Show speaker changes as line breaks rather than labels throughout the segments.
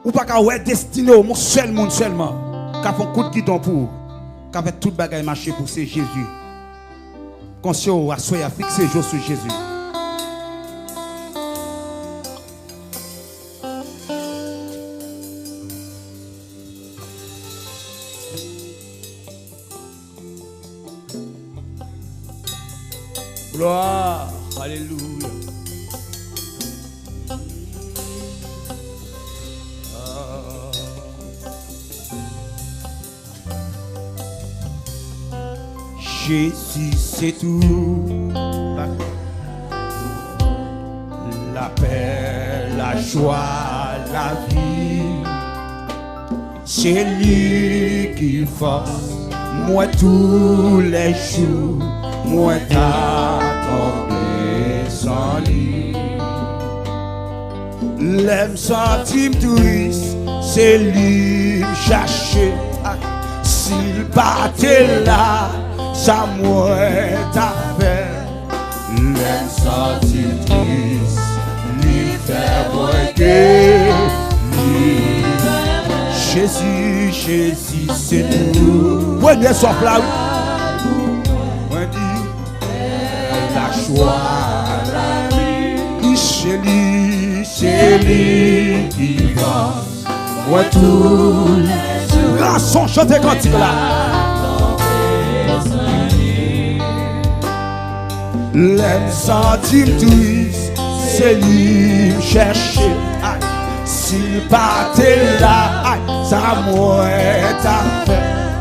ou pas qu'à ouais destiné au seul monde seulement. Qu'a fait un coup de guidon pour. Qu'a fait toute bagaille marcher pour c'est Jésus. Conscient à soyez à fixer jour sur Jésus. Gloire, alléluia. Jésus c'est tout, la paix, la joie, la vie, c'est lui qui force moi tous les jours, moi t'attendais sans lui. L'aime sentim triste, c'est lui me chercher, s'il battait là. Ça mourait à faire, l'aime sentir triste, lui faire briguer, Jésus, Jésus, c'est tout. Ouais, bien soif là. Ouais, dit, la joie, la vie, c'est lui qui va. Ouais, tous les jours. Garçon, chantez cantique là. L'aime sentir triste, c'est lui me chercher. S'il partait là, ça m'aurait à faire.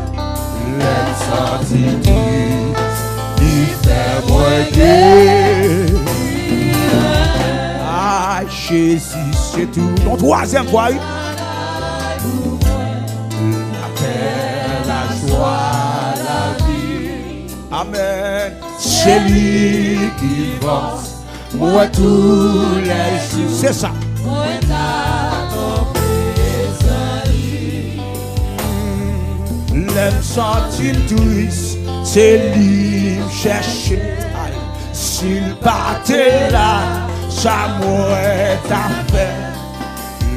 L'aime sentir triste, il fait briguer. Jésus, c'est tout. Donc, troisième fois, la paix, la joie, la vie. Amen. C'est lui qui force moi tous les jours. C'est ça. Moi l'aime sentir triste, c'est lui me chercher. S'il partait là, ça m'aurait à faire.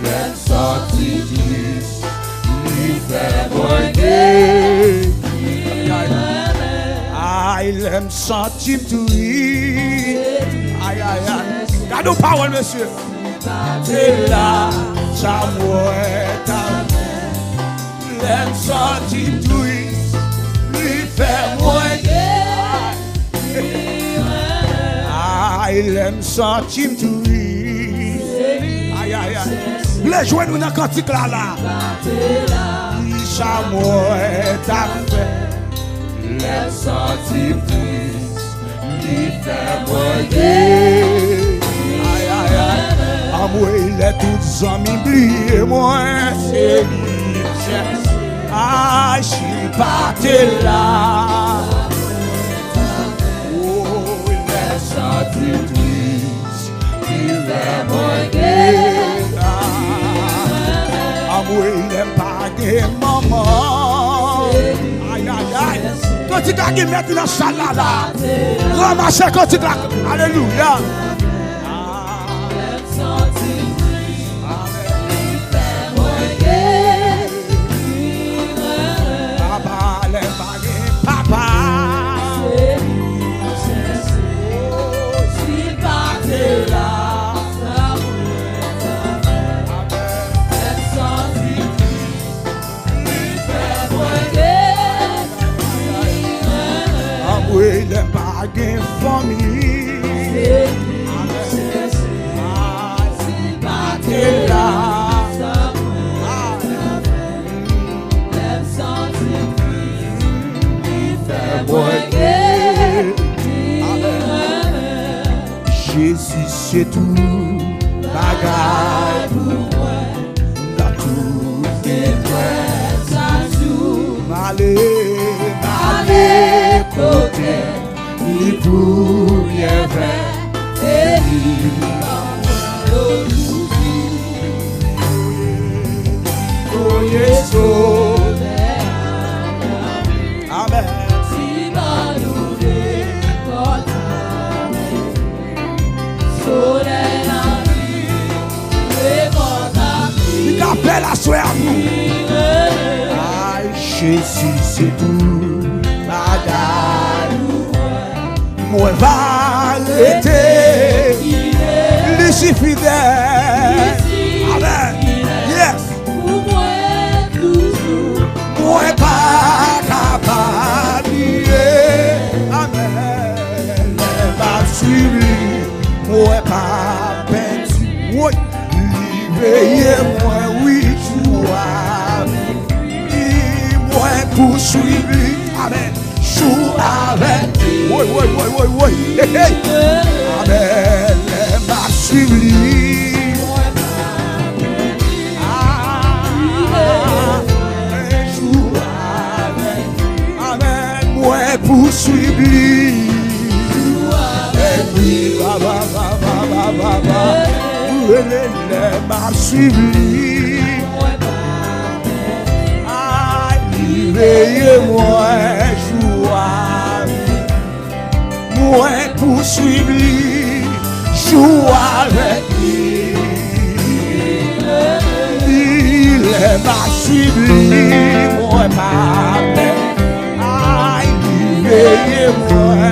L'aime sentir triste, lui fait briguer. Il aime sentir tout. Aïe, aïe, aïe. Gardez nos paroles, monsieur. C'est là, ça m'aurait à faire. Il aime sentir tout. Lui fait moyer. Il aime sentir tout. Aïe, aïe, aïe. Les jouets nous dans le cantique là. Ça m'aurait à faire. L'aime sentir triste, lui fait briguer. Aïe, aïe, aïe. Amour, il est tout amis oublié, moi, c'est lui cherche. Aïe, s'il partait là. Oh, il est sentir triste, lui fait briguer. Amour, il est pas de maman. Aïe, aïe, aïe. Quand tu as dit mettre dans la salle là, ramassez quand tu as. Alléluia. Papa, les bagues, papa. S'il partait là. Oui, les bagues famille. S'il partait là. L'aime sentir lui fait briguer. Jésus c'est tout. Bagaille pour moi. Dans tout est prêt à jour. Allez, côté, ni pour bien faire, et ni pour Amen. Si malouvé, soleil la vie, et mon ami. Il appelle à soir nous. Aïe, Jésus, c'est tout. Madame, moi va arrêter. Lui fidèle. Amen. Yes. Moi pas capable. Amen. Va suivre. Moi pas perdu. Oui. Libérez-moi, oui, joie. Moi poursuivre. Amen. Joue avec. Oui. Hey, hey. Amen. Va suivre. Poursuivre avec lui, m'a suivi. Libérez-moi, joie. Moi poursuivre, joue avec lui. Il m'a suivi, moi m'a. Libérez-moi,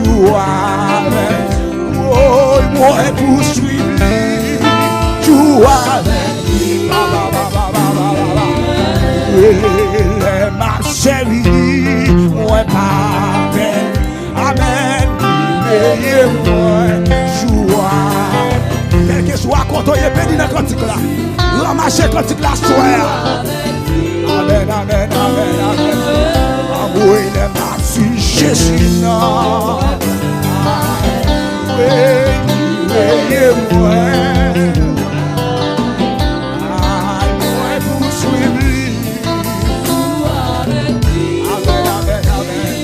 joie. Oh, moi poursuivre, joie avec lui. Ma chérie, moi pas peine. Amen. Libérez-moi, joie. Quel que soit quand on est béni dans le cantique là, ramassez le cantique là, soir. Amen, amen, amen, amen. Oui, le merci Jésus, non. Oui, moi. Moi poursuivre. Amen, amen, amen.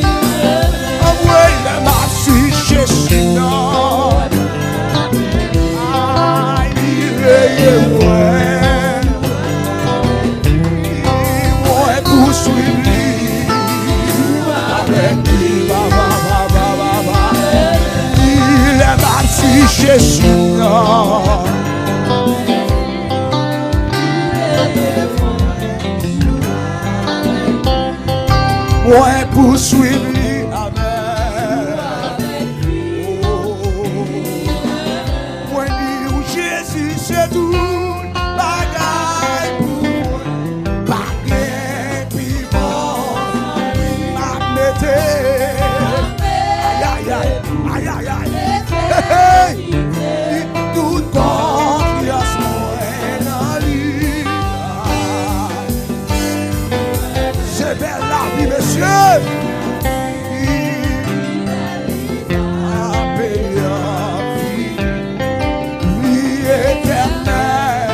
Oui, le merci Jésus, non. Moi. Moi poursuivre. Il est parti Jésus, non. Moi poursuivre, amen. Moi dire Jésus c'est tout, bagaille pour moi, bagaille puis bon, m'a mettez. Aïe, aïe, aïe. Hey, toute confiance dans lui. C'est belle la vie, monsieur. Il a payé vie éternelle.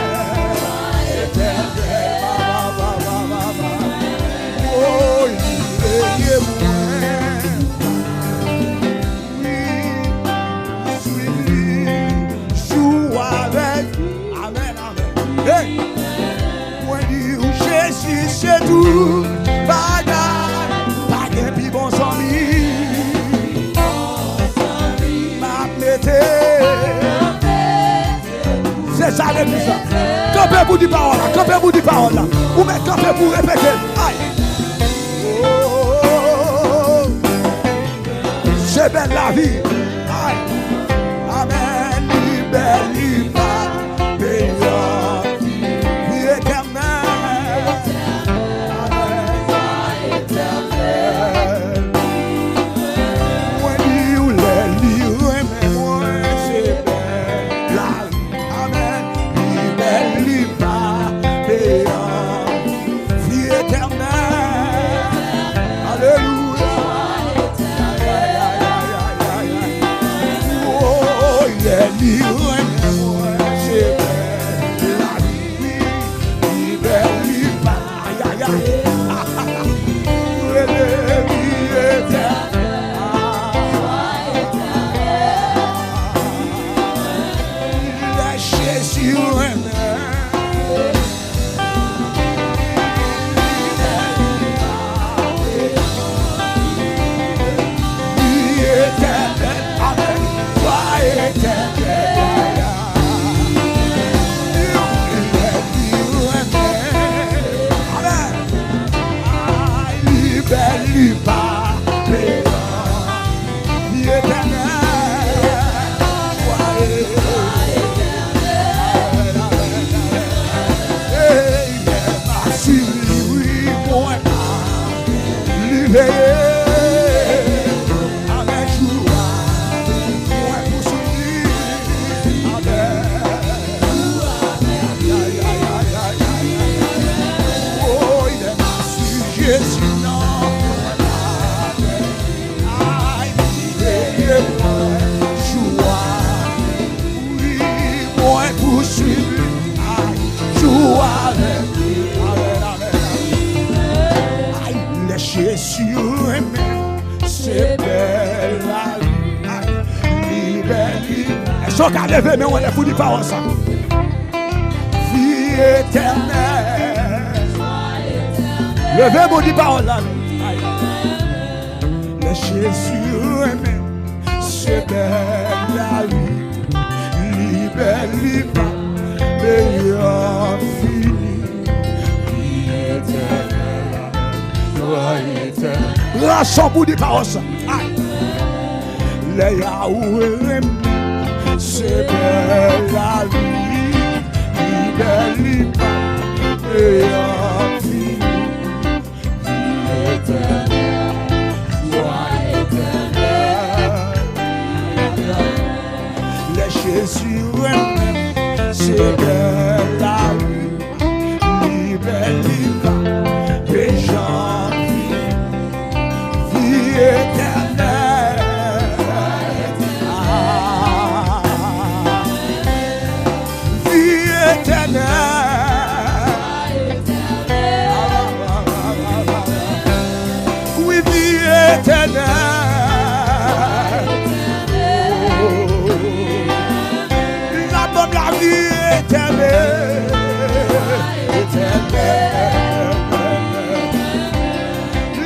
Oh, il est moi. Jésus c'est tout, pas de plus bons amis, m'a mettez. C'est ça l'église. Campez pour dire parole là, campez pour dire parole là. Ou même campez pour répéter. Aïe. Oh, c'est belle la vie. Aïe. Amen. Belle vie. Jésus, non. Aïe, moi, joie. Oui, moi, poursuivre. Aïe, joie avec lui. Aïe, les Jésus aimé, c'est belle la vie. Aïe, libère. Est-ce qu'on a levé, mais on est pour dire pas ça. Vie éternelle. Levez mon dit parole là. Le Jésus aimé, c'est belle la vie. Libère, meilleur fini. Vie éternelle, joie éternelle. Rançon pour dire parole ça. Le Yahweh aimé, c'est belle la vie. Libère, meilleur fini. Jésus aime, c'est belle la vie, libère, des gens, vie éternelle, vie éternelle, oui, vie éternelle. La vie éternelle,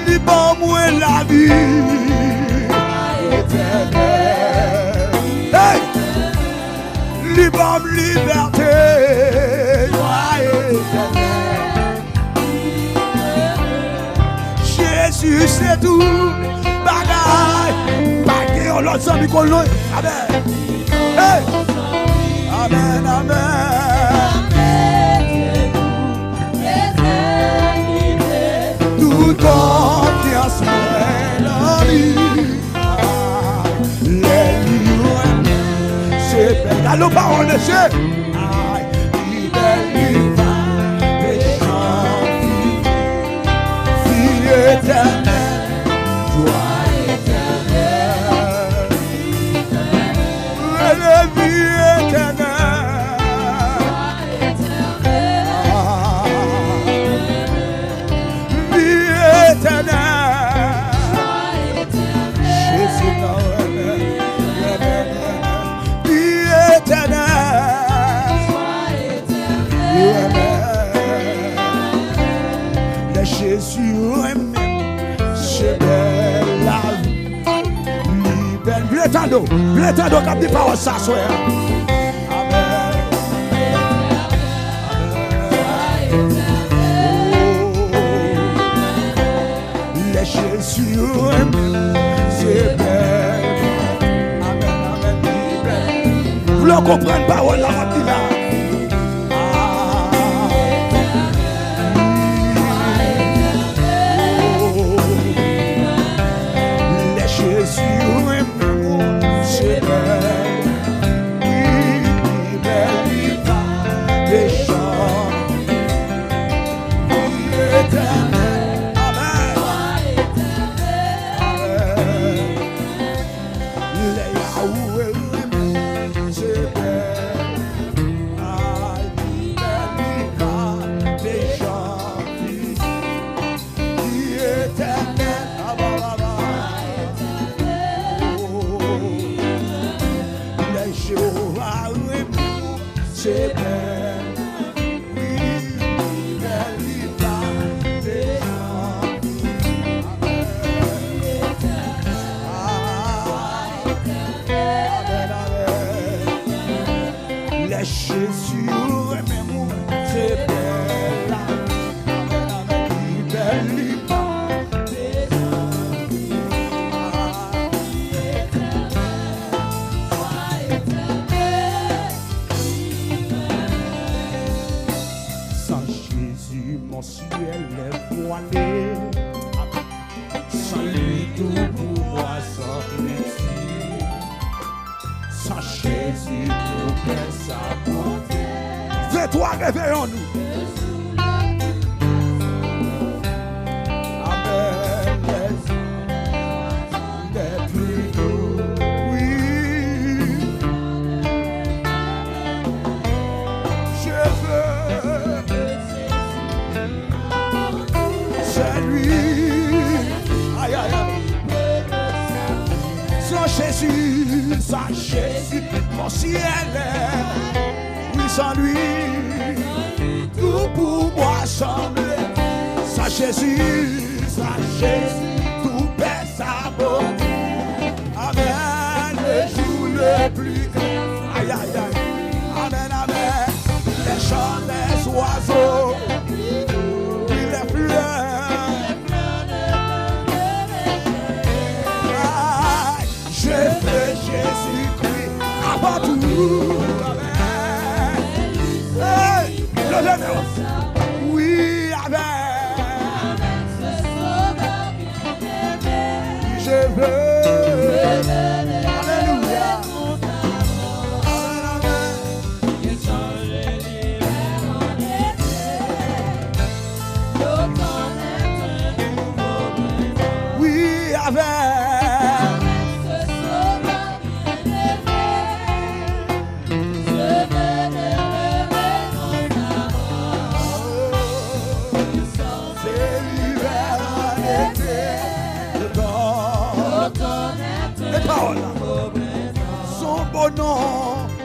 libre-moi la vie éternelle, hey! Libre liberté, joie éternelle. Jésus c'est tout, bagaille, bagaille, on l'a dit qu'on l'a, amen, hey! Amen, amen. Toute confiance en lui. Les lions, c'est belle. Allons, parole de Dieu. Il est libre, péchant, vie éternelle, joie éternelle, la vie éternelle. Jésus, vie éternelle, le Jésus aimé, c'est belle la vie, libère. Blétando, quand tu parles ça, soeur. Jésus aimé, c'est belle. Amen, amen, libère. Vous le comprenez, parole là, là. Les Jésus aimé, c'est belle. Oui, libère, des gens. Oui, éternel. C'est belle, oui, belle, les Jésus aimez-moi, c'est belle, sans Jésus, mon ciel est voilé. Sans lui, tout pour moi s'offre-t-il. Sans Jésus, tout peut s'apporter. Fais-toi, réveillons-nous. Jésus, ça Jésus, mon ciel est, oui sans lui, tout pour moi semble, ça Jésus, tout perd sa beauté, amen, le jour le plus grand, aïe aïe aïe, amen, amen, les chants des oiseaux, les fleurs, je veux Jésus-Christ avant tout. Amen. Hey, oui, amen. Je veux. Alléluia. Oui, amen.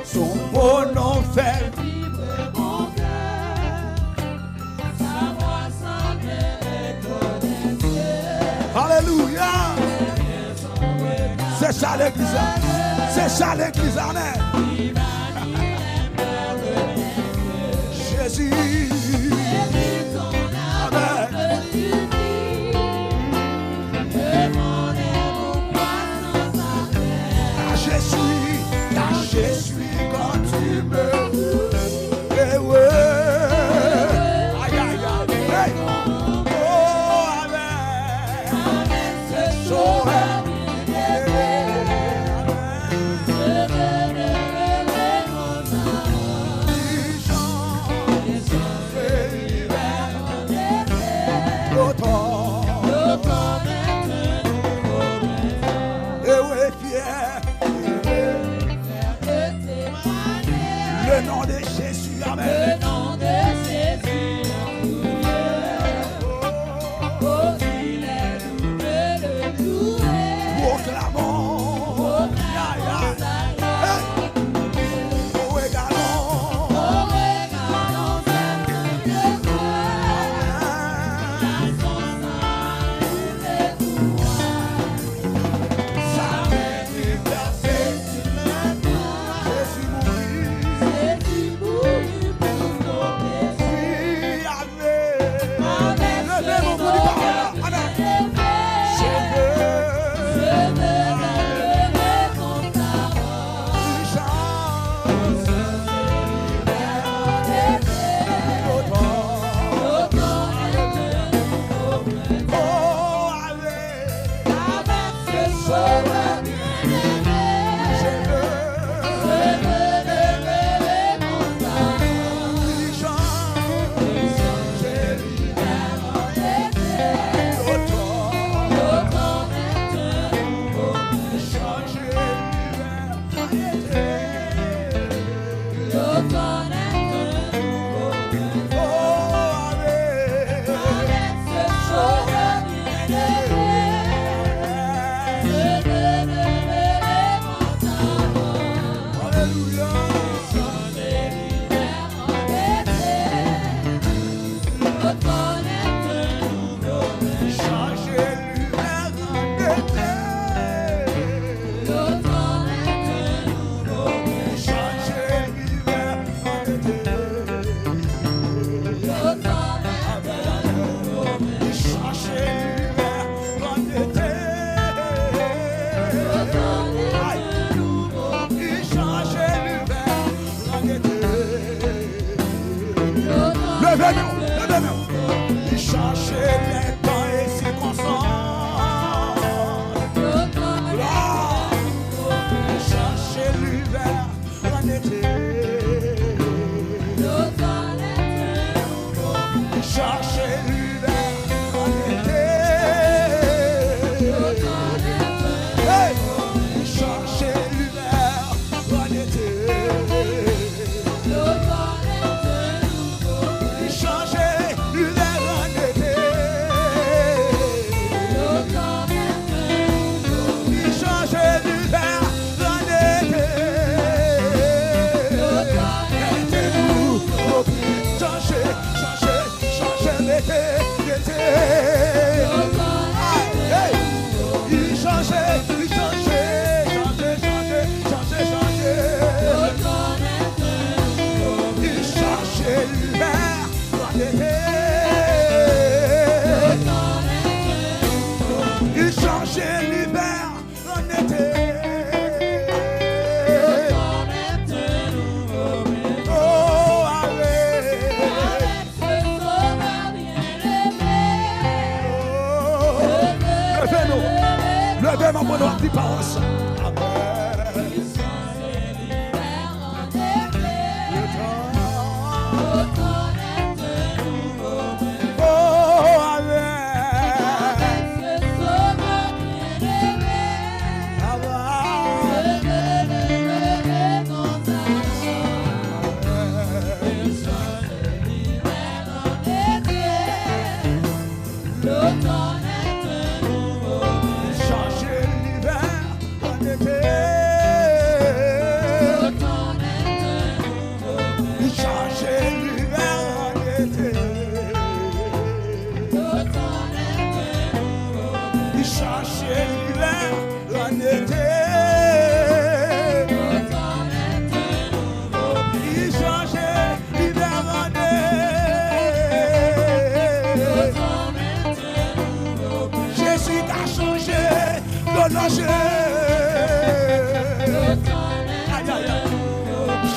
Son beau nom fait vibrer mon cœur. Sa voix semble étonner. Alléluia. C'est ça l'église. C'est ça l'église. Amen. Jésus. Amen. Je suis quand tu me eh ouais. Aïe aïe aïe hey. Oh amen. Amen. C'est chaud. Le nom de Jésus, amen. Le nom de Jésus, oh, il est loué, le loué. Proclamons, oh, égalons, cette sa bénédiction, Jésus mourit. Il changeait les temps et circonstances. Il changeait l'hiver en été. Il changeait l'hiver en été. Hey! Il changeait l'hiver en été. Il changeait l'hiver en été. Il changeait, il changeait, changeait. Il changeait l'hiver en été. Il changeait l'hiver en été. Levez-moi mon nom, dis pas ça.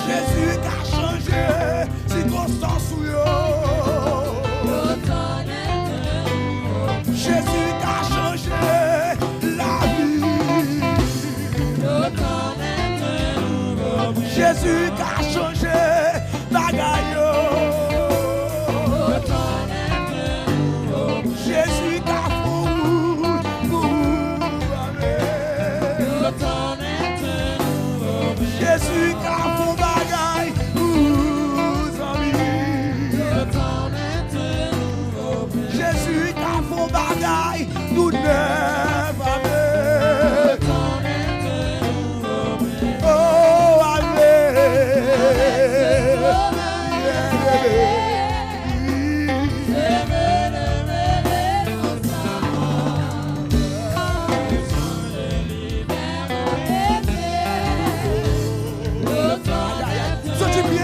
Jésus qui a changé, circonstance ou yo. Jésus qui a changé la vie. Jésus qui a changé bagaille yo. Jésus qui a Jésus qui a fait bagaille pour amis. Jésus qui a fait bagaille nous neuf amen. Oh amen.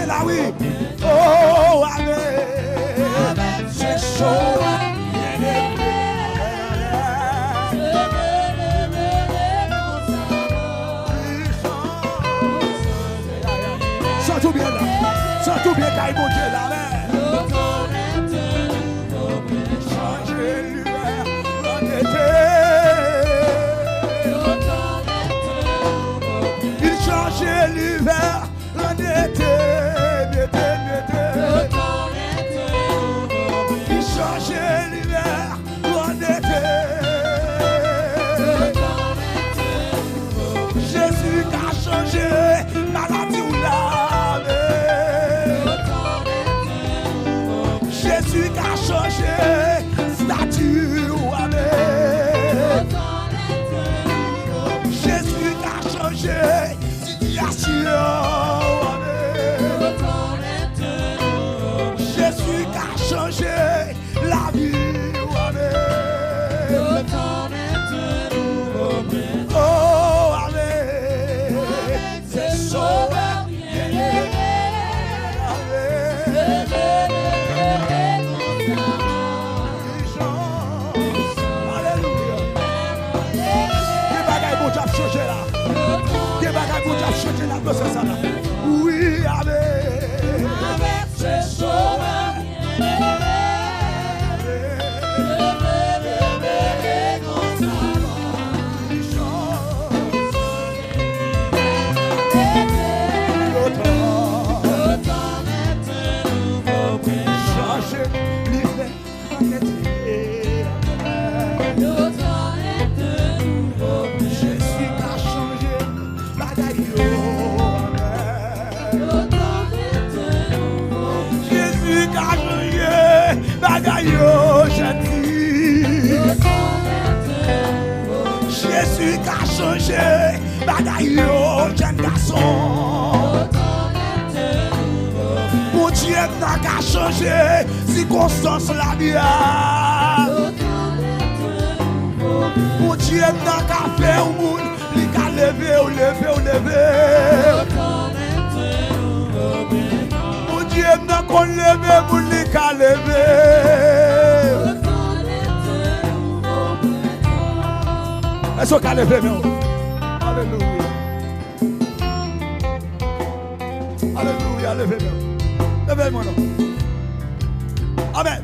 Là oui, oh amen, c'est chaud, sens tout bien là, sens tout bien quand il monte là, changer l'hiver en été, il changeait l'hiver en été. Il changeait l'hiver en été. Jésus qui a changé maladie ou l'âme. Jésus qui a changé statut ou âme. Jésus qui a changé situation. Jésus qui a changé la vie. Oh, amen. C'est sauveur. Alléluia. Des bagailles pour changer là. Des bagailles pour changer là. C'est ça là. Oui, amen. C'est sauveur. Jésus qui a changé bagaille jeune garçon. Mon Dieu n'a qu'à changer circonstance la vie. Mon Dieu n'a qu'à faire au monde, il qu'à lever, ou lever, ou lever. Mon Dieu n'a qu'à lever, il qu'à lever. Est-ce qu'on a levé, non? Alléluia. Alléluia, levez-moi. Levez-moi, non. Amen.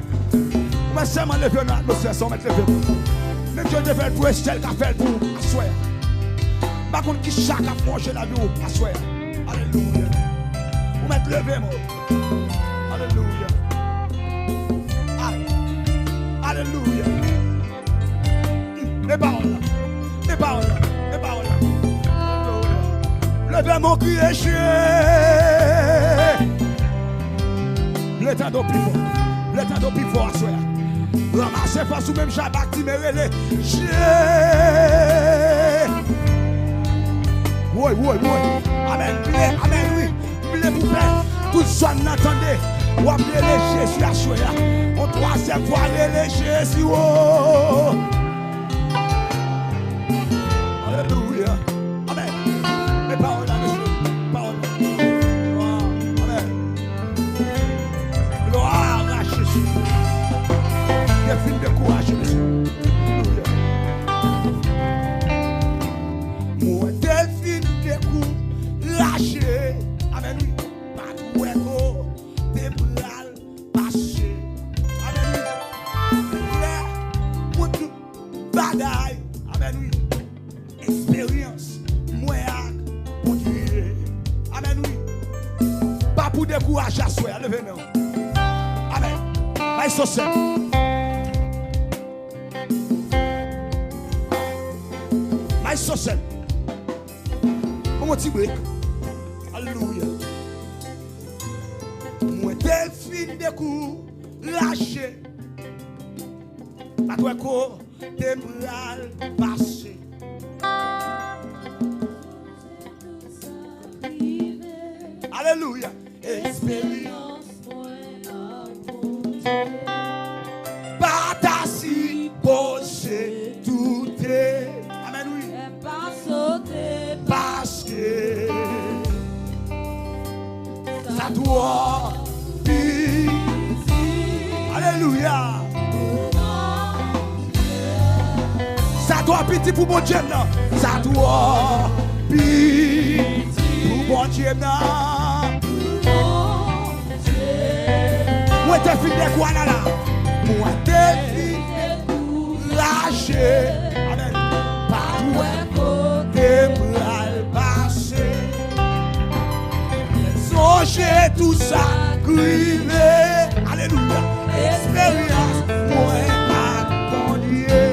Mais seulement levez-moi dans l'atmosphère sans mettre levez-moi. Même Dieu te fait pour Estelle qui a fait pour asseoir. Par contre, qui chaque a mangé la vie pour asseoir. Alléluia. Vous mettez levez-moi. Alléluia. Alléluia. Les paroles là. Les paroles là. Les paroles là. Levez-moi qui est chien. L'état d'eau plus fort. L'état d'eau plus fort à soi. Ramassez pas sous même Jabak qui me relève. Oui, oui, oui. Amen. Amen, oui. Amen, vous faire. Tout ça, n'entendez. Ou appeler Jésus à soi. On troisième fois les Jésus. Alléluia. Amen. Les paroles là, monsieur. Paroles là. Amen. Gloire à Jésus. Des films de courage, monsieur. Alléluia. Moi, des films de courage. Amen, oui. Pas de hueco, des bras passés. Amen, oui. Pour tout bagaille. Amen, oui. Expérience, moi, pour Dieu. Amen, oui. Pas pour décourager à soi. Levez-nous. Amen. Aïe, so seul. Aïe, so seul. Comment tu veux? Alléluia. Moi, des films de coups lâchés. Pas de quoi, des bras passés. Alléluia. Expérience. Pas ta si posé tout est. Amen, oui. Parce que ça doit vivre. Alléluia. Ça doit pitié pour mon Dieu. Ça doit pitié pour mon Dieu. Moi, t'es fille de quoi là? Moi, t'es fille de lâcher. Amen. Pas tout des bras passés. Songez tout ça, crier. Alléluia. Expérience, moi, pas ton Dieu.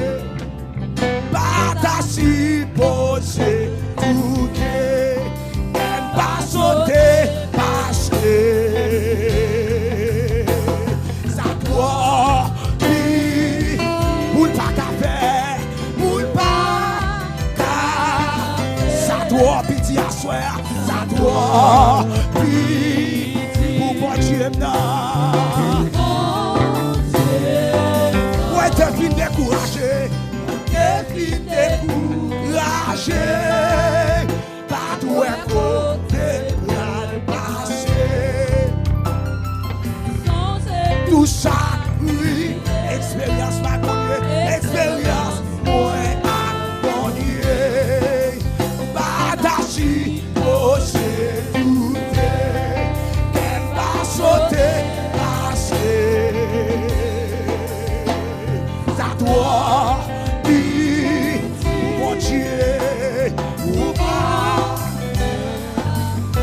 Pas ta si posée, tout est. Elle va sauter parce que. Ça doit pitié pour mon Dieu. Ouais, t'es fin découragé. T'es fin découragé. Pas tout est côté mal passé. Tout ça, oui. Expérience, ma connu. Expérience, moi, à mon Dieu. Batachi. C'est tout qu'elle va sauter passer. Ça doit dire mon Dieu ou pas.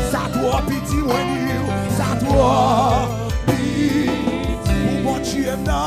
Ça doit pitié mon Dieu. Ça doit dire mon Dieu non.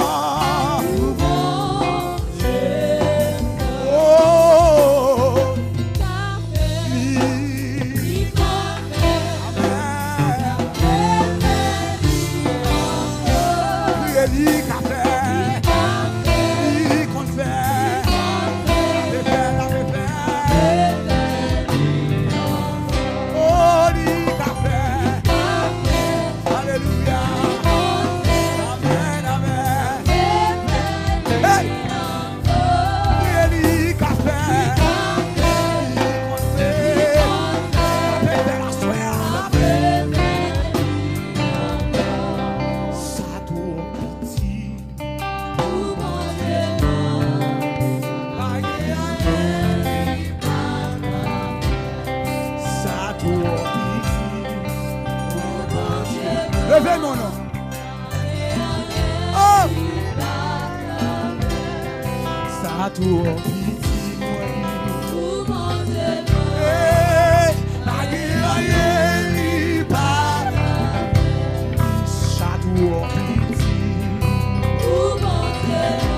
château piti moi.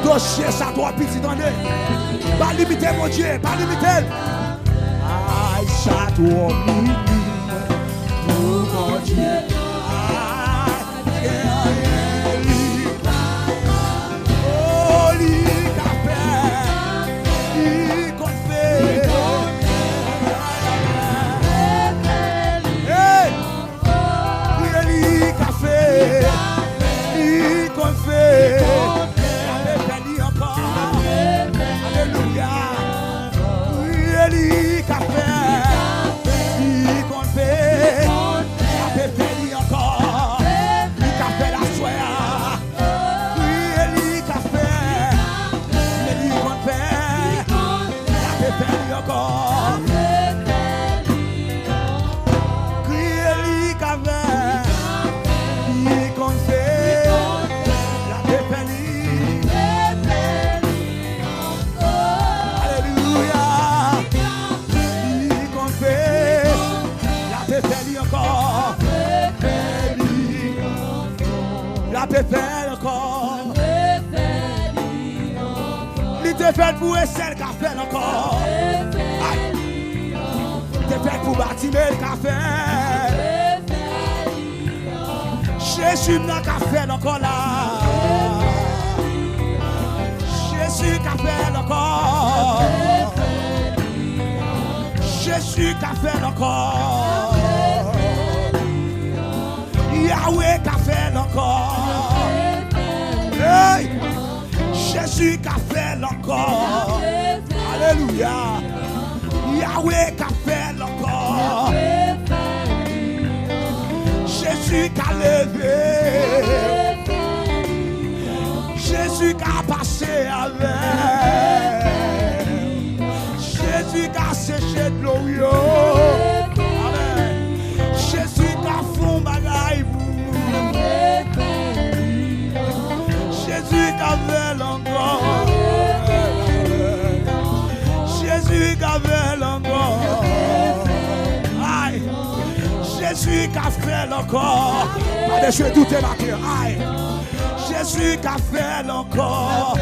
Dossier ça doit petit attendez. Pas limiter mon Dieu, pas limiter. Aïe ça doit pour mon Dieu. Fait pour celle qui a fait encore. T'es fait pour bâtir le café. Jésus n'a qu'à faire encore là. Jésus qui a fait encore. Jésus qui a fait encore. Yahweh qui a fait encore. Hey! Jésus qui a fait encore. Alléluia. Yahweh qui a fait encore. Jésus qui a levé. Jésus qui a passé avec. Jésus qui a séché de l'eau. Amen. Jésus qui a fait bagaille. Jésus qui a fait encore. Jésus qui a fait encore. Aïe. Jésus qui a fait encore. Pas de je doute matin. Aïe. Jésus qui a fait encore.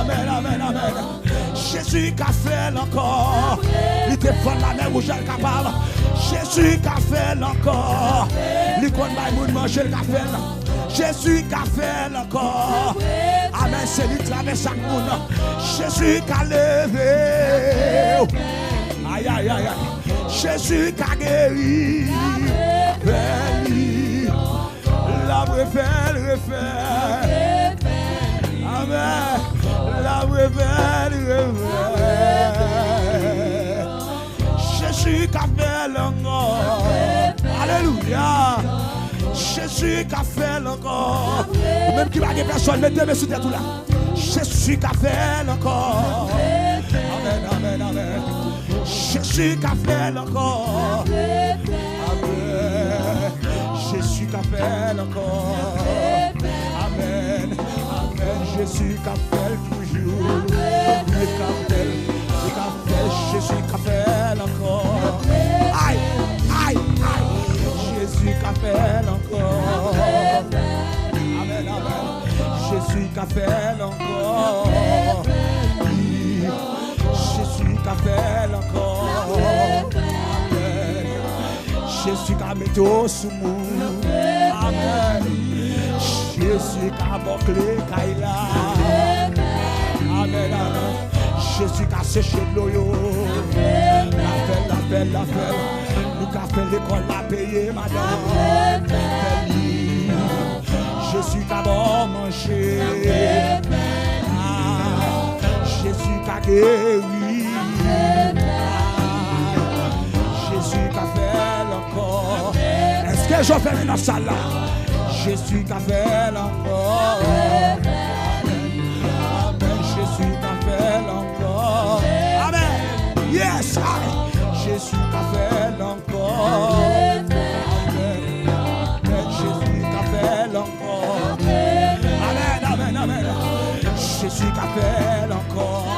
Amen, amen, amen. Jésus qui a fait encore. Il te fait la mer où j'ai le capable. Jésus qui a fait encore. Il connaît le manger le café. Jésus qui a fait encore. Amen, c'est lui qui a fait chaque monde. Jésus qui a levé. Aïe, aïe, aïe, aïe. Jésus qui a guéri. La refait, refait. Amen. La refait, refait. Jésus qui a fait encore. Alléluia. Jésus qui a fait encore. Même qui va des personnes, mettez mes sous tout là. Jésus qui a fait encore. Amen, amen, amen. Jésus qui a fait encore. Amen. Jésus qui a fait encore. Amen, amen. Jésus qui a fait toujours. Jésus qui a fait. Jésus qui a fait encore. Aïe, aïe, aïe. Jésus qui a fait encore. Amen, amen. Jésus qui a fait encore. Jésus qui a fait encore. Amen. Jésus qui a mis tout sous nous. Amen. Jésus qui a bouclé Kaila. Amen, amen. Jésus qui a séché de l'eau. La fête. Nous qui a fait l'école, la payer, madame. Jésus qui a bon manger. Jésus qui a guéri. Jésus qui a fait encore. Est-ce que je fais dans la salle là? Jésus qui a fait encore. Amen. Jésus qui a fait encore. Amen. Yes, amen. Jésus qui a fait encore. Amen. Jésus qui a fait encore. Amen, amen, amen. Jésus qui a fait encore.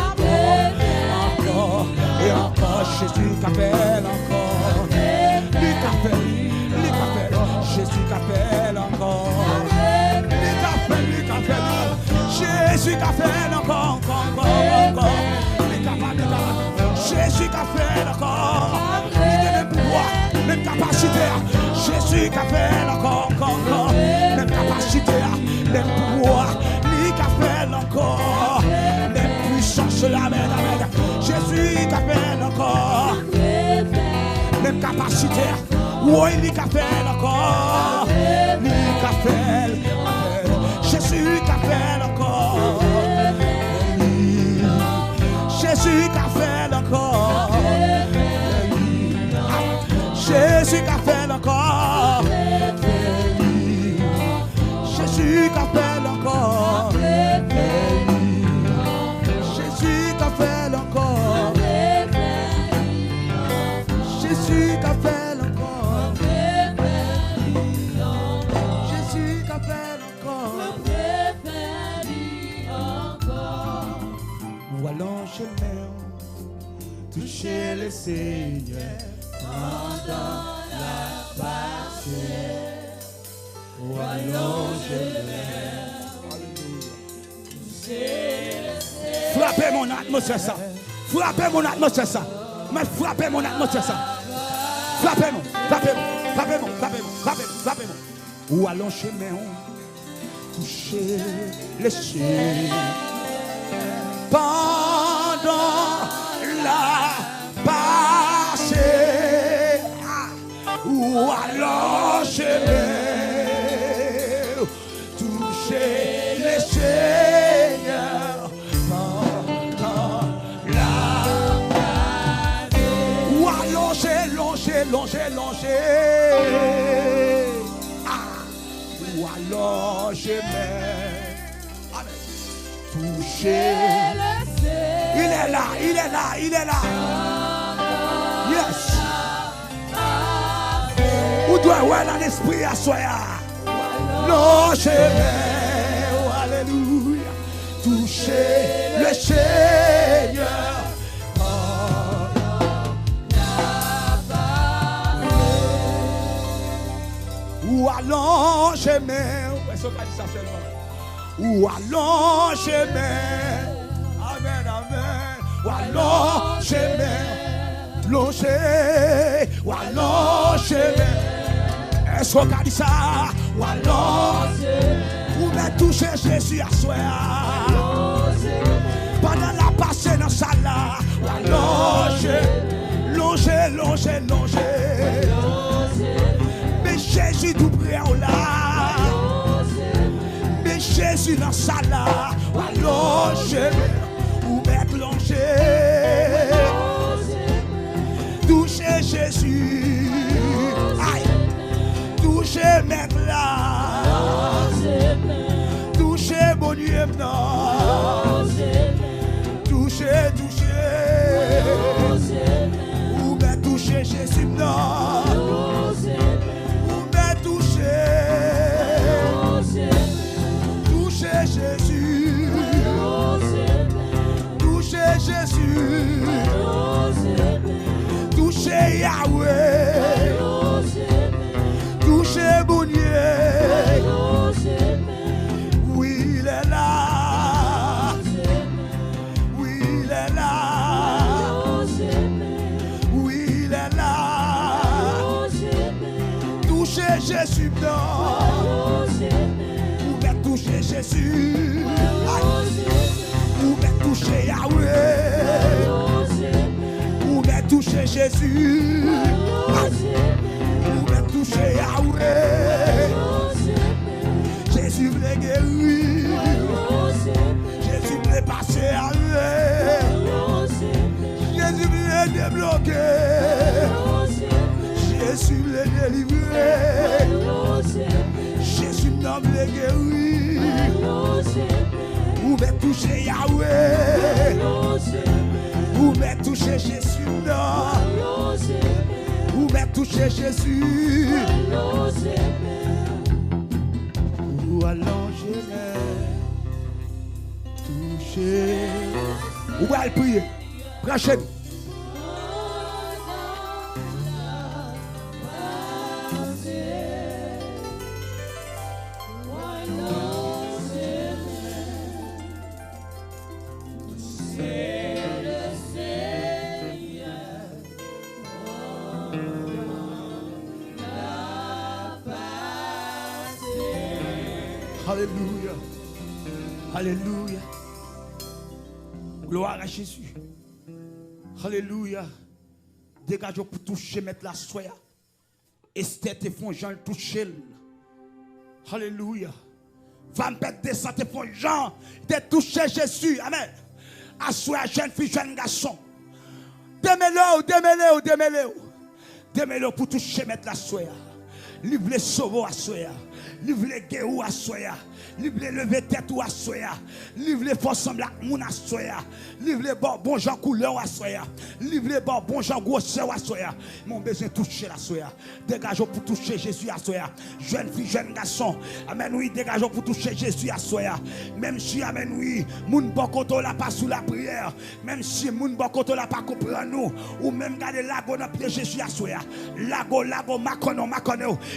Jésus t'appelle encore. Lui t'appelle. Jésus t'appelle encore. Lui t'appelle. Jésus t'appelle encore. Jésus t'appelle encore. Il a même pouvoir, même capacité. Jésus t'appelle encore. Même capacité, même pouvoir. Lui t'appelle encore. Même puissance, amen. Jésus t'appelle encore. Même capacité. Oui, lui t'appelle encore. Lui t'appelle. Jésus t'appelle encore. Jésus t'appelle encore. Jésus t'appelle encore. Jésus t'appelle encore. Jésus t'appelle encore. Jésus t'appelle encore. Jésus t'appelle encore. Nous allons chez le maire, toucher le Seigneur pendant la parcelle. Nous allons chez le maire, toucher le Seigneur. Frappez mon atmosphère ça. Frappez mon atmosphère ça. Mais frappez mon atmosphère ça. Frappez-moi. Ou allons chemin, toucher le ciel pendant la passée. Ou allons chemin, toucher le Seigneur pendant la passée. Ou allons longer. Ou alors je m'aime. Toucher. Il est là. Yes. Où doit avoir dans l'esprit à soi. Non, je m'aime. Alléluia. Toucher le Seigneur. Ou allons chemin. Est-ce qu'on a dit ça seulement? Ou allons chemin. Amen. Ou allons chemin. Ou allons chemin. Est-ce qu'on a dit ça? Ou allons chemin. Ou bien toucher Jésus à soi. Pendant la passée dans sa là. Ou allons chemin. Longer. Jésus tout près là. Mais Jésus dans sa là. Ou allonger. Ou mettre longer. Toucher Jésus. Aïe. Toucher mettre là. Toucher mon Dieu non. Toucher. Ou mettre toucher Jésus non. Jésus, touchez Yahweh, touchez mon Dieu, oui il est là, oui il est là, oui il est là, touchez Jésus non, vous pouvez toucher Jésus. Ou bien toucher Yahweh, ou bien toucher Jésus, ou bien toucher Yahweh. Jésus voulait guérir, Jésus voulait passer à lui, Jésus voulait débloquer, Jésus voulait délivrer, Jésus n'a voulait guérir. Ou bien toucher Yahweh, ou bien toucher Jésus, non. Ou bien toucher Jésus, ou allonger, toucher. Ou bien prier, prends chez nous. Alléluia. Alléluia. Gloire à Jésus. Alléluia. Dégageons pour toucher, mettre la soie. Esther te font Jean toucher. Alléluia. Va me mettre des santé pour Jean de toucher Jésus. Amen. Assoya jeune fille, jeune garçon. Démêlez pour toucher, mettre la soie. Livre les sauveurs à soya. Livre les guerres à soya. Livre les lever tête à soya. Livre les forces semblables à soya. Livre les bon gens couleur à soya. Livre les bon gens grosseur à soya. Mon besoin toucher la soya. Dégageons pour toucher Jésus à soya. Jeune fille, jeune garçon. Amen, oui, dégageons pour toucher Jésus à soya. Même si, amen, oui, moun bokoto la pas sous la prière. Même si moun bokoto la pas comprendre nous. Ou même garder lago dans pied Jésus à soya. Lago, makono.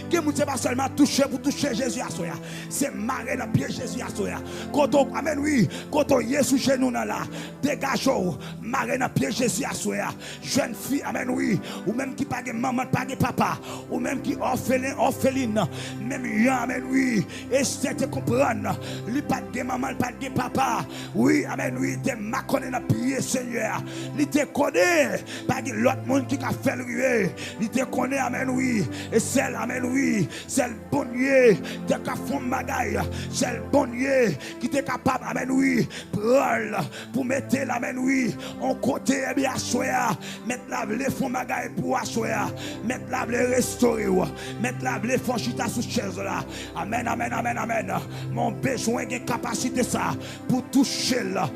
Que vous ne pas seulement toucher pour toucher Jésus à soya. C'est marrer dans pied Jésus à soya. Quand on, amen oui, quand on y est sous genou là, dégageons, marrer dans pied Jésus à soya. Jeune fille, amen oui, ou même qui pas de maman, pas de papa, ou même qui orpheline, même yon, amen oui, et c'est te comprendre, lui pas de maman, pas de papa, oui, amen oui, te maconné dans pied Seigneur, lui te connaît, pas de l'autre monde qui a fait le rive, lui te connaît, amen oui, et celle, amen oui, c'est le bon Dieu qui a fait un bagaille, c'est le bon Dieu qui est capable, amen oui, pour mettre l'amen oui, en côté, et bien assoya, mettre la blé fond bagaille pour assoya, mettre la blé restaurer, mettre la blé fond chita sous chaise là, amen, mon besoin de capacité ça, pour toucher là,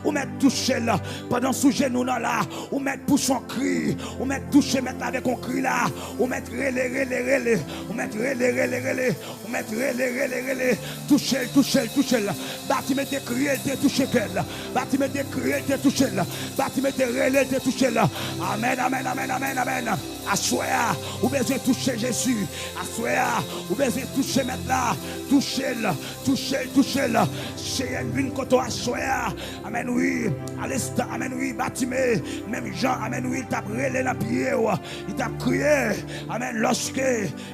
ou mettre toucher là, pendant sous genou là, ou mettre pour son cri, ou mettre toucher, mettre avec un cri là, ou mettre relais, ou mettre relais, ou mettre relais, toucher là, bâtiment de crier, de toucher qu'elle, bâtiment de crier, de toucher là, bâtiment de relais, de toucher là, amen, assoya, ou besoin toucher Jésus, assoya, ou besoin toucher maintenant, toucher là, chez une vine koto assoya, amen oui, à l'instant, amen oui, bâtiment, même Jean, amen oui, il t'a brûlé dans pied, il t'a crié, amen, lorsque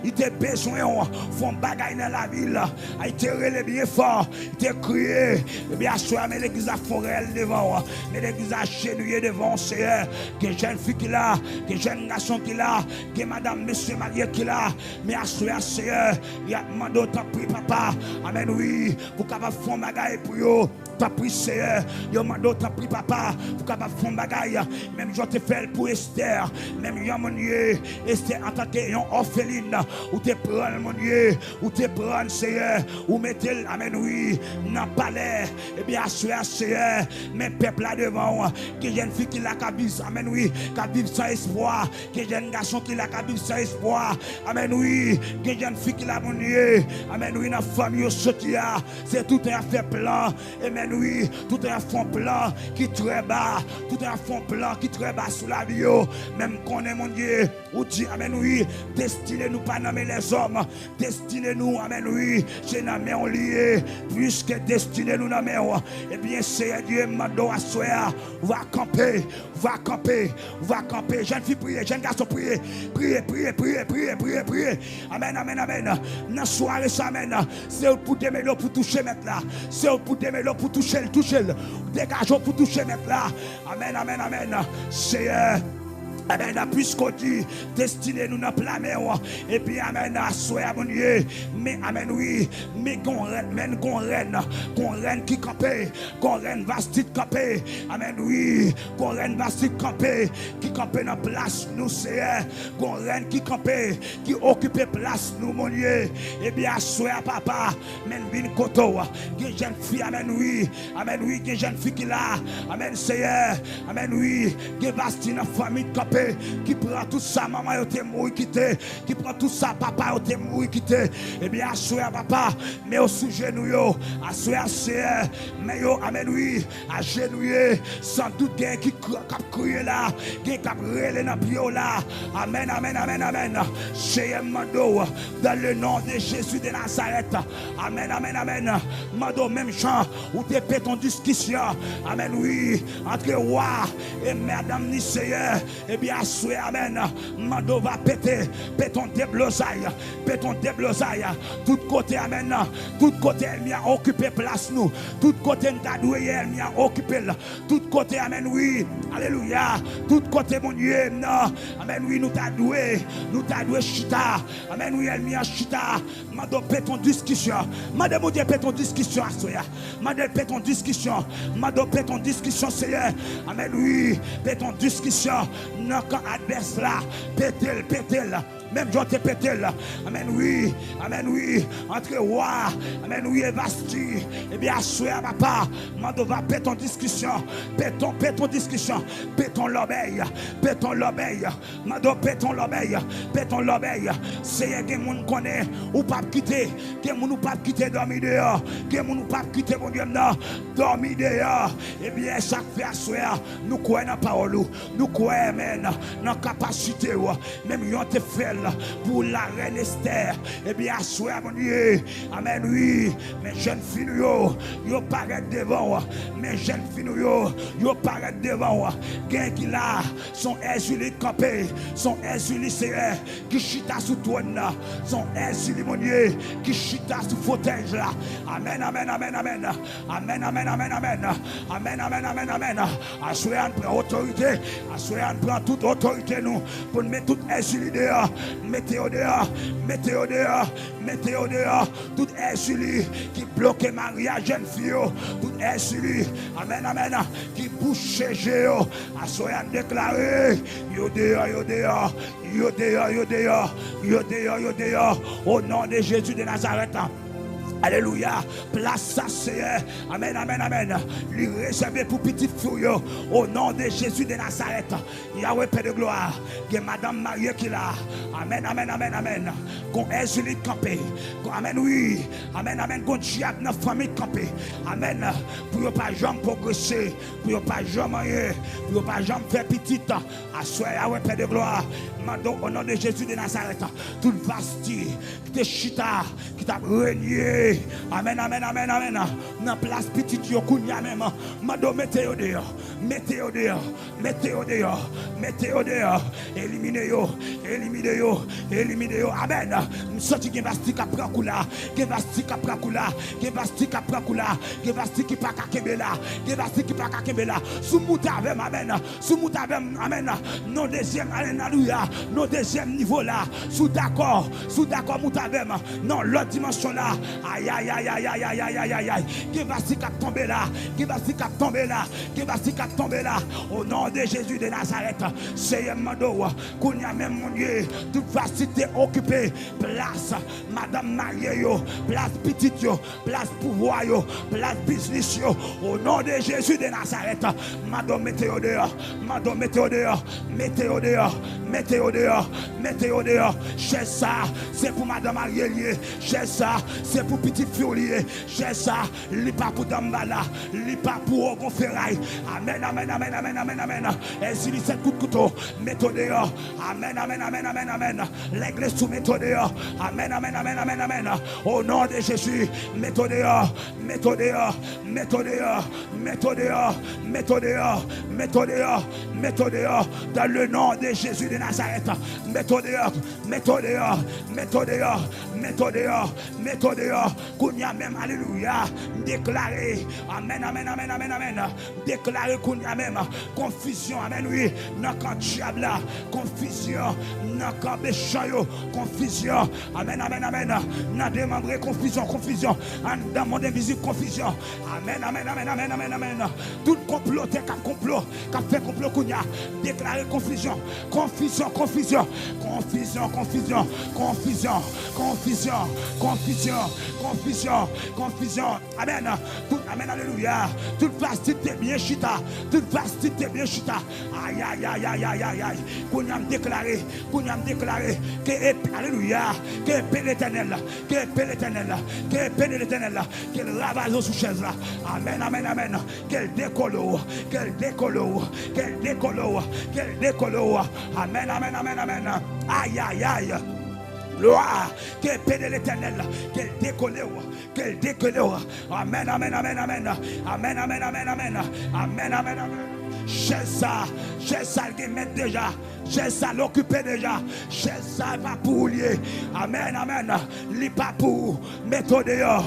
il t'a besoin, font bagaille dans la ville, il t'a relé bien fort, il t'a crié, et bien assoya, mais l'église a forêt devant, mais l'église a chenouillé devant, Seigneur, que jeune fille qui l'a, que jeune garçon qui l'a, que madame, monsieur marié qui l'a, mais assoya, Seigneur, il a demandé autant prix, papa, amen oui, pour capable faire bagaille pour eux. T'as pris Seigneur, yo mando t'as pris papa, pour capable faire bagaille, même je te fais pour Esther, même yo mon Dieu, Esther en tant que orpheline, ou te prendre mon Dieu, ou te prendre Seigneur, ou mettez amen oui, dans palais, et bien assurer Seigneur, mes peuples là devant, que jeune fille qui l'a kabis, amen oui, qui vivent sans espoir, que jeune garçon qui l'a kabis sans espoir, amen oui, que jeune fille qui l'a mon Dieu, amen oui, dans famille au sotia, c'est tout un fait plan, amen oui, tout un fond plan qui très bas, tout un fond plan qui très bas sous la vie, même qu'on est mon Dieu, ou dit, amen oui, destinez nous pas nommer les hommes, destinez nous, amen oui, j'ai nommé on lié, puisque destinez nous nommer, et bien c'est Dieu mando à soya, va camper, jeune fille prier, jeune garçon prier, amen, dans soirée ça amen, c'est pour démêler pour toucher maintenant, c'est pour démêler pour toucher, dégageons pour toucher maintenant, amen, Seigneur. Amen, puisqu'on dit, destinez nous dans la mer, et puis amen, à soya mon Dieu, mais amen, oui, mais qu'on reine qui campait, qu'on reine vastique campé, amen, oui, qu'on reine vastique campé, qui campait dans place, nous, Seigneur, qu'on reine qui campait, qui occupait place, nous, mon Dieu, et bien, à soya papa, men bin koto, qui jeune fille, amen, oui, qui jeune fille qui là, amen, Seigneur, amen, oui, qui vastique dans famille campé, qui prend tout ça, maman, yo te mourir quitté, qui prend tout ça, papa, yo te mourir quitté, et bien, assoya papa, mais au sous genou yo, assoya Seigneur, mais yo, amen, oui, à genouiller, sans doute, qui crié là, qui cap relé dans pied là, amen, Seigneur, mando, dans le nom de Jésus de Nazareth, amen, mando, même chant, où te fait ton discussion, amen, oui, entre roi et madame ni Seigneur, et bien, bien, assué, amen. Mando va péter, péton déblosaille, tout côté, amen. Tout côté, elle m'y a occupé place nous. Tout côté, nous elle m'y a occupé. Tout côté, amen, oui. Alléluia. Tout côté, mon Dieu, non. Amen, oui, nous t'a doué chita. Amen, oui, elle m'y a chita. Mando péton discussion. Mando, mon Dieu, péton discussion, assoya. Mando péton discussion. Mando péton discussion, Seigneur. Amen, oui. Péton discussion. Non, quand adverse là. Pétel. Même Jean te pété là. Amen, oui. Entre roi. Amen, oui, et Basti. Eh bien, assoya, papa. Mando va péton discussion. Péton discussion. Péton l'obéi. Mando péton l'obéi. C'est que moun connaît ou pas quitter. Que moun ou pas quitter dormir dehors. Que moun ou pas quitter mon Dieu non. Dormir dehors. Eh bien, chaque fois assoya. Nous croyons dans la parole. Nous croyons, amen. Dans la capacité. Même yon te fait pour la reine Esther. Eh bien, assoya mon Dieu. Amen, oui. Mes jeunes filles, yo paraît devant. Mes jeunes filles, yo paraît devant. Gain qui là, son Jésus campé, son Jésus Seigneur, qui chita sous trône, son Jésus mon Dieu, qui chita sous fauteuil là. Amen. Assoya prend autorité, assoya prend toute autorité nous, pour mettre toute Jésus dehors, mettez au dehors, tout Jésus qui bloque Maria jeune fille, tout Jésus, amen, qui bouche Géo, assoya déclaré, yo dehors, au nom de Jésus de Nazareth. Alléluia. Place ça, Seigneur. Amen. Lui réservé pour petit fou. Au nom de Jésus de Nazareth. Yahweh, Père de gloire. Que Madame Marie qui là. Amen. Qu'on Jésus campé. Amen, oui. Amen. Qu'on diable dans la famille campé. Amen. Pour ne pas jamais progresser. Pour ne pas jamais pour ne pas jamais faire petit. Assoyez, Yahweh, Père de gloire. Au nom de Jésus de Nazareth. Tout le Basti. Qui te chita. Qui t'a régné. Amen. Dans place petite yokunya même. Mado mettez au dehors. Éliminez yo. Amen. Sorti qui basti ka prakula. Qui basti ki pa ka kebela. Sous moutavem amen. Amen. Non deuxième alléluia. Non deuxième niveau là. Sous d'accord moutavem. Non l'autre dimension là. Aïe. Qui va s'y tomber là. Au nom de Jésus de Nazareth. C'est Mando. Qu'on y a même mon Dieu. Toute facilité occupée. Place. Madame Marie. Place petite. Place pouvoir. Place business. Au nom de Jésus de Nazareth. Mando mettez au dehors. Chez ça. C'est pour Madame Marie. Chez ça. C'est pour petit fiolier, j'ai ça, li pas pour Dambala, li pas pour Gonferraille. Amen. Et si li 7 coups de couteau, mettez dehors. Amen. L'église sous mettez dehors. Amen. Au nom de Jésus, mettez dehors. Dans le nom de Jésus de Nazareth. Mettez dehors. Kounya même, alléluia, déclaré, amen, déclaré Kounya même, confusion, amen, oui, n'a qu'un diable là, confusion, n'a qu'un méchant, confusion, amen, n'a démembré, confusion, dans mon invisible, confusion, amen, tout complot, t'es qu'un complot, qu'a fait complot Kounya, déclaré confusion, amen, tout, amen, alléluia, toute vastité bien chita, aïe, qu'on déclaré, que, alléluia, que paix l'éternel, qu'elle ravage sous chaise là, amen, qu'elle décolle, amen, aïe, gloire, qu'elle paix de l'éternel, qu'elle décolle. Amen. J'ai ça qui met déjà. J'ai ça l'occupé déjà. J'ai ça pas pour lier. Amen, amen. Li pas pour. Méthode dehors.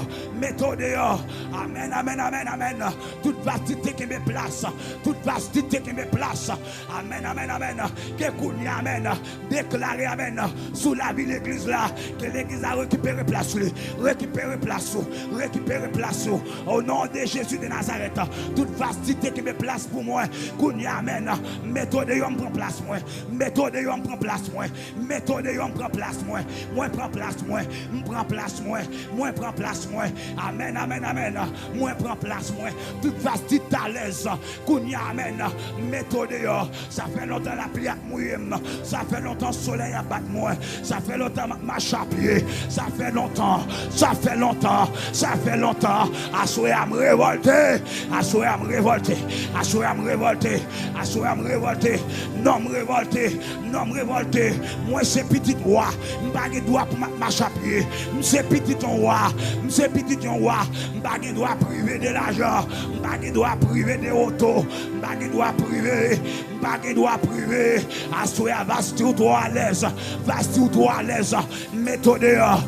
Amen, amen, amen, amen. Toute vastité qui me place. Toute vastité qui me place. Amen, amen, amen. Que Kounia, amen. Déclarer, amen. Sous la vie de l'église là. Que l'église a récupéré place. Récupérer place. Au nom de Jésus de Nazareth. Toute vastité qui me place pour moi. Kounia, amen. Méthode dehors prend place moi. Méthode dehors prend place moi. Méthode dehors prend place moi. Moi prend place moi. Prend place moi. Moi prend place moi. Amen, amen, amen. Moi prend place moi. Toute vastité à l'aise. Kounia, amen. Méthode dehors. Ça fait longtemps la pluie a mouillé. Ça fait longtemps le soleil a battu moi. Ça fait longtemps marche à pied. Ça fait longtemps. Assoyez à me révolter. Non me révolter. Moi c'est petit roi. M'pas droit pour marcher à pied. C'est petit roi. M'pas droit privé de l'argent. M'pas droit privé de auto. M'pas droit privé. Assoyez à vaste ou toi à l'aise. Méthode dehors.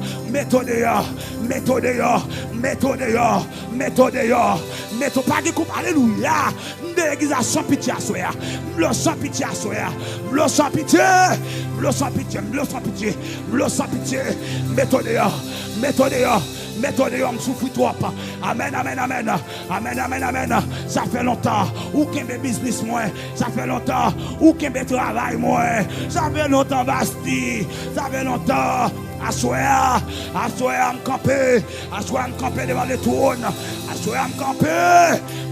Pas de coupe. Alléluia. L'église a sans pitié à soi. Sans pitié. Méthode dehors, souffre trop. Amen. Ça fait longtemps. Ou qu'un business moins. Ça fait longtemps. Ou qu'un travail moins. Ça fait longtemps, Basti. Ça fait longtemps. Assoya, me camper devant le trône.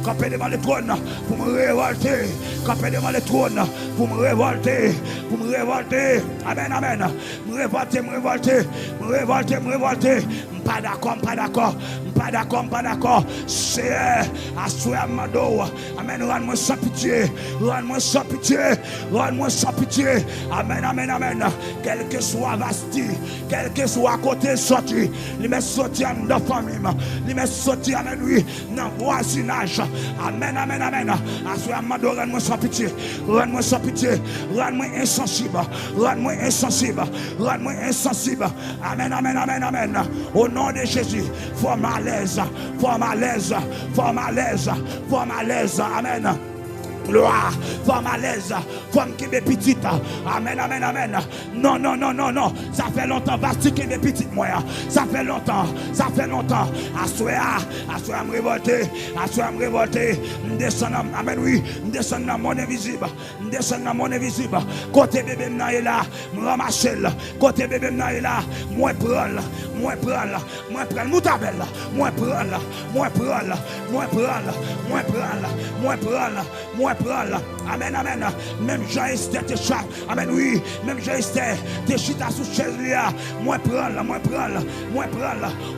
Camper devant le trône pour me révolter. Camper devant le trône pour me révolter. Amen. Me révolter. Pas d'accord. C'est assoya Mado. Amen. Rends-moi sans pitié. Amen. Quel que soit Vasti. Quel que soit à côté sorti, il m'a sorti dans la famille, il m'a sorti avec lui dans le voisinage. Amen. Assoya Mado, rends-moi sans pitié, rends-moi insensible. Amen. Au nom de Jésus, forme à l'aise. Amen. Gloire, femme à l'aise, femme qui est petite. Amen. Non. Ça fait longtemps, Basti qui est petite, moi. Ça fait longtemps. Assoya me révolter. Amen, oui. Descend dans mon invisible. Côté bébé n'a là, me ramasser. Côté bébé n'a là, moi prendre. Moutabelle. Moi prendre. Amen. Même Jean-Esther te chatte. Amen, oui. Même Jean-Esther te chute à sous chaise là. Moi prendre.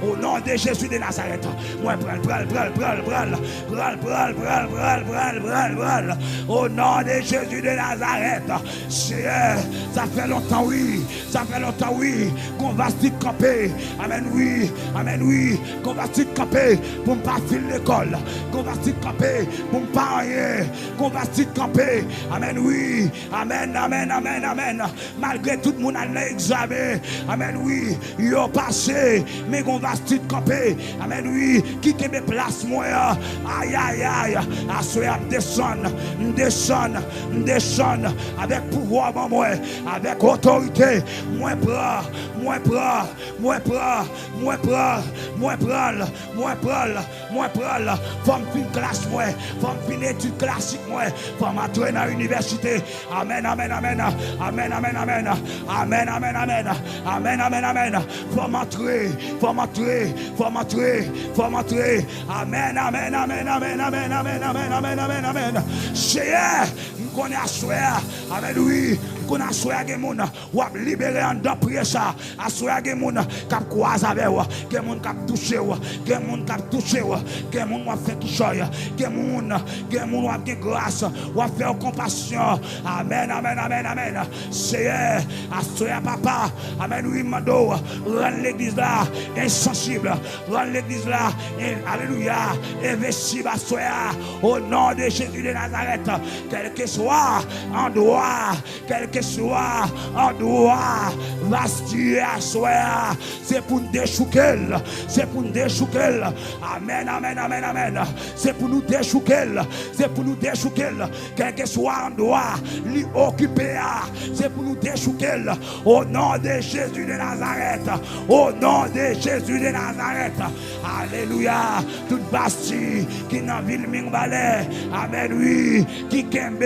Au nom de Jésus de Nazareth. Moi prendre. Au nom de Jésus de Nazareth. Ça fait longtemps, oui. Qu'on va se camper. Amen, oui. Qu'on va se camper pour ne pas filer l'école. Qu'on va se camper pour ne pas rien. Qu'on va se camper. Amen, oui. Amen. Malgré tout le monde a l'examen. Amen, oui. Il a passé. Mais qu'on va se camper. Amen, oui. Qui te met place, moi. Aïe. Assoya, descend. Avec pouvoir, moi. Avec autorité. Moi prends. Femme fin classe, moi. Femme fin étude classique, moi. Femme entrer dans l'université. Amen. Femme entrer. Amen. Seigneur, nous connaissons. Amen, oui. qu'on a soya gen moun ou a libéré en dedans prier ça a soya gen moun k'ap croise avec ou gen moun k'ap toucher ou gen moun k'ap toucher ou gen moun ou fait qui choy gen moun ou a gen grâce ou a faire compassion amen amen amen amen Seigneur a soya papa amen oui mando rend l'église là insensible rend l'église là alléluia invincible à soya au nom de Jésus de Nazareth quel que soit endroit quel que soit endroit vastie à soya c'est pour nous déchouquer c'est pour nous déchouquer amen amen amen amen c'est pour nous déchouquer c'est pour nous déchouquer quel que soit endroit lui occuper c'est pour nous déchouquer au nom de Jésus de Nazareth au nom de Jésus de Nazareth alléluia toute bastille qui dans ville Mingbalais amen oui qui kembe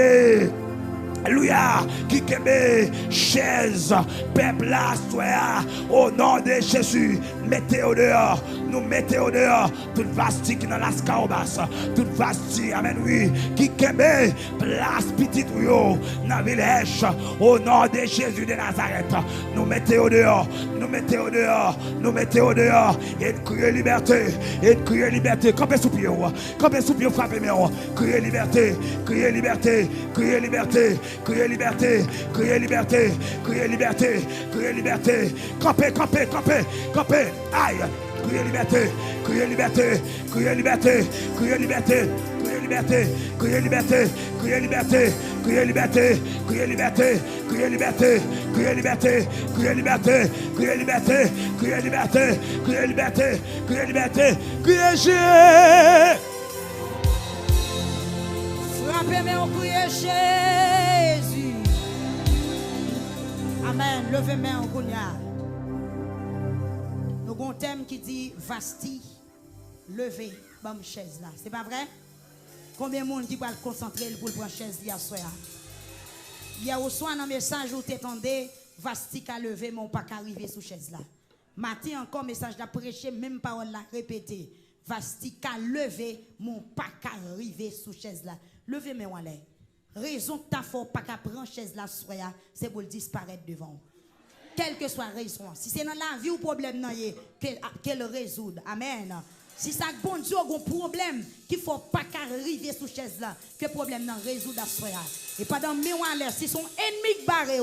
alléluia qui kembe chaise peuple là soya au nom de Jésus mettez au dehors nous mettez au dehors toute plastique dans la scaobas toute plastique amen oui qui kembe place petite yo dans village au nom de Jésus de Nazareth nous mettez au dehors nous mettez au dehors nous mettez au dehors et crier liberté campez sous pied frappez moi crier liberté crier liberté crier liberté crier liberté crier liberté crier liberté crier liberté campez aïe crier liberté crier liberté crier liberté crier liberté crier liberté crier liberté crier liberté crier liberté crier liberté crier liberté crier liberté crier liberté crier liberté crier liberté crier liberté crier liberté crier Jésus
frappez-moi au crier Jésus amen levez-moi en kounya. Nous avons un thème qui dit Vasti, levez, bam chaise là. C'est pas vrai? Combien de monde qui va concentrer pour prendre chaise hier soir? Hier au soir, dans le message où tu attendais, Vasti qu'a levé, mon pas arrivé sous chaise là. Matin encore, message d'a prêché, même parole là, répété. Vasti qu'a levé, mon pas arrivé sous chaise là. Levez-moi en l'air. Raison que t'as fort pas qu'à prendre chaise là soir, c'est pour le disparaître devant. Quelle que soit la raison, si c'est dans la vie ou problème, qu'elle résout. Amen. Si ça bon Dieu a un problème, qu'il ne faut pas qu'arriver sous chaise là, que le problème n'a résout à soi. Et pas dans le l'air, si son ennemi barré,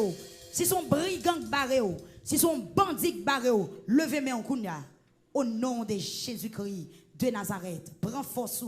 si son brigand barré, si son bandit barré, levez-moi en kounya. Au nom de Jésus-Christ de Nazareth, prends force.